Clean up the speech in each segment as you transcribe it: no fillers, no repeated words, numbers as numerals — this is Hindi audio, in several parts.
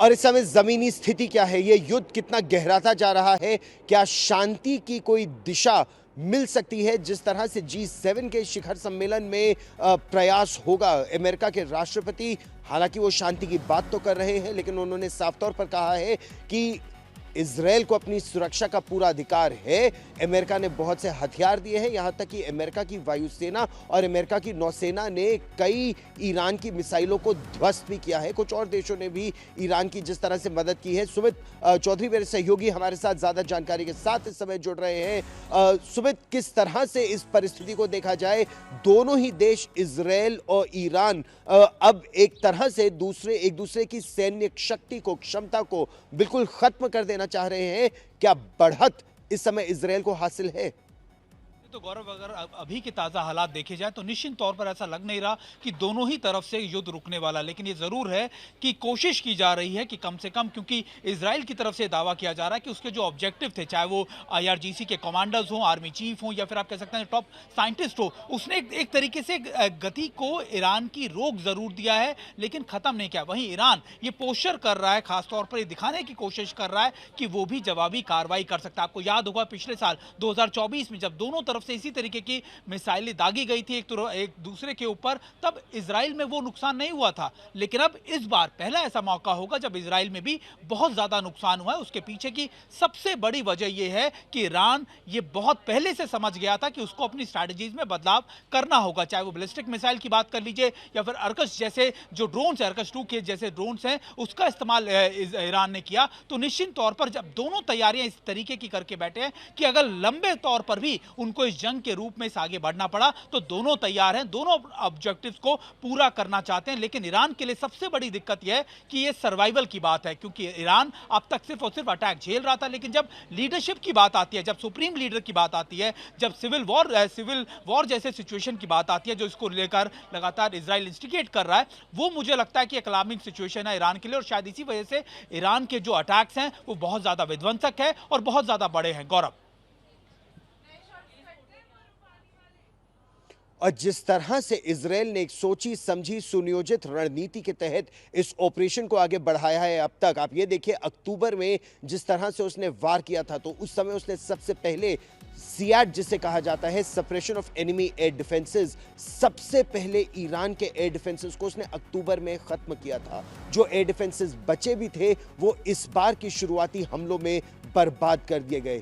और इस समय ज़मीनी स्थिति क्या है? ये युद्ध कितना गहराता जा रहा है? क्या शांति की कोई दिशा मिल सकती है? जिस तरह से G7 के शिखर सम्मेलन में प्रयास होगा, अमेरिका के राष्ट्रपति हालांकि वो शांति की बात तो कर रहे हैं, लेकिन उन्होंने साफ तौर पर कहा है कि इज़राइल को अपनी सुरक्षा का पूरा अधिकार है। अमेरिका ने बहुत से हथियार दिए हैं, यहाँ तक कि अमेरिका की वायुसेना और अमेरिका की नौसेना ने कई ईरान की मिसाइलों को ध्वस्त भी किया है। कुछ और देशों ने भी ईरान की जिस तरह से मदद की है। सुमित चौधरी मेरे सहयोगी हमारे साथ ज़्यादा जानकारी के साथ इस समय जुड़ रहे हैं। सुमित, किस तरह से इस परिस्थिति को देखा जाए? दोनों ही देश इज़राइल और ईरान अब एक तरह से एक दूसरे की सैन्य शक्ति को, क्षमता को बिल्कुल खत्म कर देना चाह रहे हैं। क्या बढ़त इस समय इजरायल को हासिल है? तो गौरव, अगर अभी के ताज़ा हालात देखे जाए तो निश्चित तौर पर ऐसा लग नहीं रहा कि दोनों ही तरफ से युद्ध रुकने वाला, लेकिन ये ज़रूर है कि कोशिश की जा रही है कि कम से कम, क्योंकि इजराइल की तरफ से दावा किया जा रहा है कि उसके जो ऑब्जेक्टिव थे, चाहे वो IRGC के कमांडर्स हों, आर्मी चीफ हों, या फिर आप कह सकते हैं टॉप साइंटिस्ट हो, उसने एक तरीके से गति को ईरान की रोक ज़रूर दिया है, लेकिन ख़त्म नहीं किया। वहीं ईरान ये पोस्टर कर रहा है, खासतौर पर ये दिखाने की कोशिश कर रहा है कि वो भी जवाबी कार्रवाई कर सकता है। आपको याद होगा पिछले साल 2024 में जब दोनों तरफ से इसी तरीके की मिसाइलें दागी गई थी एक दूसरे के ऊपर, तब इजराइल में वो नुकसान नहीं हुआ था। लेकिन अब इस बार पहला ऐसा मौका होगा जब इजराइल में भी बहुत ज्यादा नुकसान हुआ है। उसके पीछे की सबसे बड़ी वजह यह है कि ईरान ये बहुत पहले से समझ गया था कि उसको अपनी स्ट्रैटेजीज में बदलाव करना होगा, चाहे वो बैलिस्टिक मिसाइल की बात कर लीजिए या फिर अर्कस जैसे जो ड्रोन्स, अर्कस 2 के जैसे ड्रोन्स हैं, उसका इस्तेमाल ईरान ने किया। तो निश्चित तौर पर जब दोनों तैयारियां इस तरीके की करके बैठे हैं कि अगर लंबे तौर पर भी उनको इस जंग के रूप में इस आगे बढ़ना पड़ा तो दोनों तैयार हैं, दोनों ऑब्जेक्टिव्स को पूरा करना चाहते हैं। लेकिन ईरान के लिए सबसे बड़ी दिक्कत यह है कि यह सर्वाइवल की बात है, क्योंकि ईरान अब तक सिर्फ और सिर्फ अटैक झेल रहा था, लेकिन जब लीडरशिप की बात आती है, जब सुप्रीम लीडर की बात आती है, जब सिविल वॉर जैसे सिचुएशन की बात आती है जो इसको लेकर लगातार इजराइल इंस्टिगेट कर रहा है, वो मुझे लगता है कि एक अलार्मिंग सिचुएशन है ईरान के लिए। और शायद इसी वजह से ईरान के जो अटैक्स हैं वो बहुत ज्यादा विध्वंसक है और बहुत ज्यादा बड़े हैं। गौरव, और जिस तरह से इजराइल ने एक सोची समझी सुनियोजित रणनीति के तहत इस ऑपरेशन को आगे बढ़ाया है अब तक, आप ये देखिए अक्टूबर में जिस तरह से उसने वार किया था, तो उस समय उसने सबसे पहले सियाट जिसे कहा जाता है suppression of enemy air defences, सबसे पहले ईरान के एयर डिफेंसेस को उसने अक्टूबर में खत्म किया था। जो एयर डिफेंसेस बचे भी थे वो इस बार की शुरुआती हमलों में बर्बाद कर दिए गए।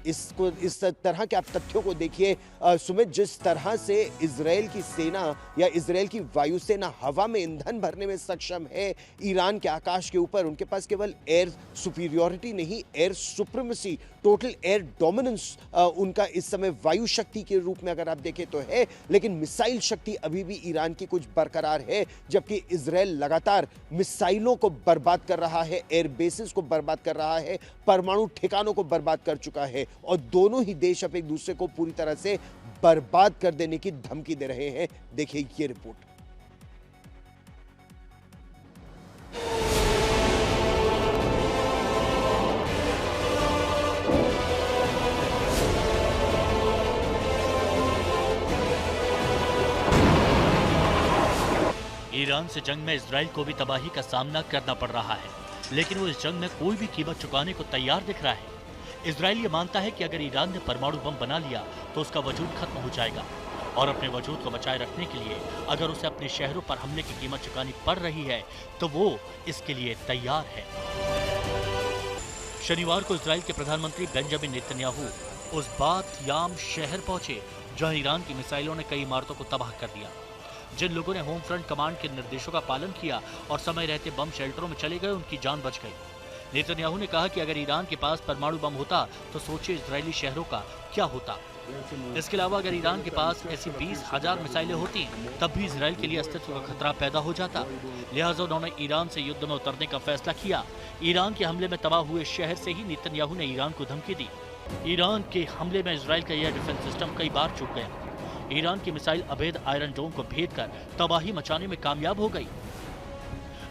इस तरह के आप तथ्यों को देखिए सुमित, जिस तरह से इजराइल की सेना या इजराइल की वायुसेना हवा में ईंधन भरने में सक्षम है ईरान के आकाश के ऊपर। उनके पास केवल एयर सुपीरियॉरिटी नहीं, air supremacy, total air dominance उनका इस समय वायु शक्ति के रूप में अगर आप देखें तो है, लेकिन मिसाइल शक्ति अभी भी ईरान की कुछ बरकरार है। जबकि इजराइल लगातार मिसाइलों को बर्बाद कर रहा है, एयर बेसिस को बर्बाद कर रहा है, परमाणु ठिकानों को बर्बाद कर चुका है, और दोनों ही देश अब एक दूसरे को पूरी तरह से बर्बाद कर देने की धमकी दे रहे हैं। देखिए ये रिपोर्ट। ईरान से जंग में इजराइल को भी तबाही का सामना करना पड़ रहा है, लेकिन वो इस जंग में कोई भी कीमत चुकाने को तैयार दिख रहा है। इजराइल ये मानता है कि अगर ईरान ने परमाणु बम बना लिया तो उसका वजूद खत्म हो जाएगा, और अपने वजूद को बचाए रखने के लिए अगर उसे अपने शहरों पर हमले की कीमत चुकानी पड़ रही है तो वो इसके लिए तैयार है। शनिवार को इजराइल के प्रधानमंत्री बेंजामिन नेतन्याहू उस बात याम शहर पहुंचे जहां ईरान की मिसाइलों ने कई इमारतों को तबाह कर दिया। जिन लोगों ने होम फ्रंट कमांड के निर्देशों का पालन किया और समय रहते बम शेल्टरों में चले गए, उनकी जान बच गई। नेतन्याहू ने कहा कि अगर ईरान के पास परमाणु बम होता तो सोचिए इजरायली शहरों का क्या होता। इसके अलावा अगर ईरान के पास ऐसी 20,000 मिसाइलें होती तब भी इजराइल के लिए अस्तित्व का खतरा पैदा हो जाता। लिहाजा उन्होंने ईरान से युद्ध में उतरने का फैसला किया। ईरान के हमले में तबाह हुए शहर से ही नेतन्याहू ने ईरान को धमकी दी। ईरान के हमले में इजराइल का एयर डिफेंस सिस्टम कई बार चूक गया। ईरान की मिसाइल अवैध आयरन डोम को भेद कर तबाही मचाने में कामयाब हो गई।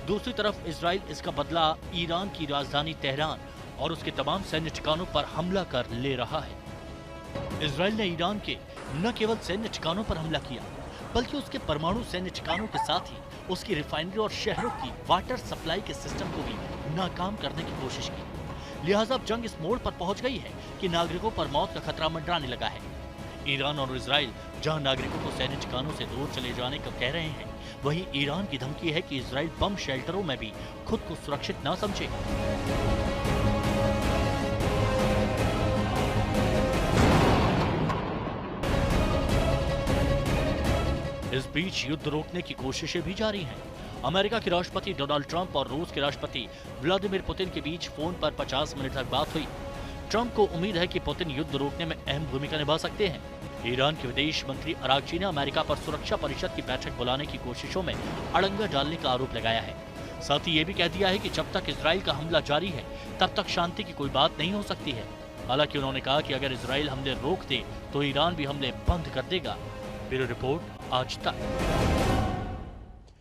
दूसरी तरफ इजराइल इसका बदला ईरान की राजधानी तेहरान और उसके तमाम सैन्य ठिकानों पर हमला कर ले रहा है। इजराइल ने ईरान के न केवल सैन्य ठिकानों पर हमला किया बल्कि उसके परमाणु सैन्य ठिकानों के साथ ही उसकी रिफाइनरी और शहरों की वाटर सप्लाई के सिस्टम को भी नाकाम करने की कोशिश की। लिहाजा अब जंग इस मोड़ पर पहुंच गई है कि नागरिकों पर मौत का खतरा मंडराने लगा है। ईरान और इजराइल जहां नागरिकों को सैन्य ठिकानों से दूर चले जाने को कह रहे हैं, वहीं ईरान की धमकी है कि इजराइल बम शेल्टरों में भी खुद को सुरक्षित न समझे। इस बीच युद्ध रोकने की कोशिशें भी जारी हैं। अमेरिका के राष्ट्रपति डोनाल्ड ट्रंप और रूस के राष्ट्रपति व्लादिमीर पुतिन के बीच फोन पर 50 मिनट तक बात हुई। ट्रंप को उम्मीद है कि पुतिन युद्ध रोकने में अहम भूमिका निभा सकते हैं। ईरान के विदेश मंत्री अरागची ने अमेरिका पर सुरक्षा परिषद की बैठक बुलाने की कोशिशों में अड़ंगा डालने का आरोप लगाया है। साथ ही ये भी कह दिया है कि जब तक इजराइल का हमला जारी है तब तक शांति की कोई बात नहीं हो सकती है। हालांकि उन्होंने कहा कि अगर इजराइल हमले रोक दे तो ईरान भी हमले बंद कर देगा। ब्यूरो रिपोर्ट, आज तक।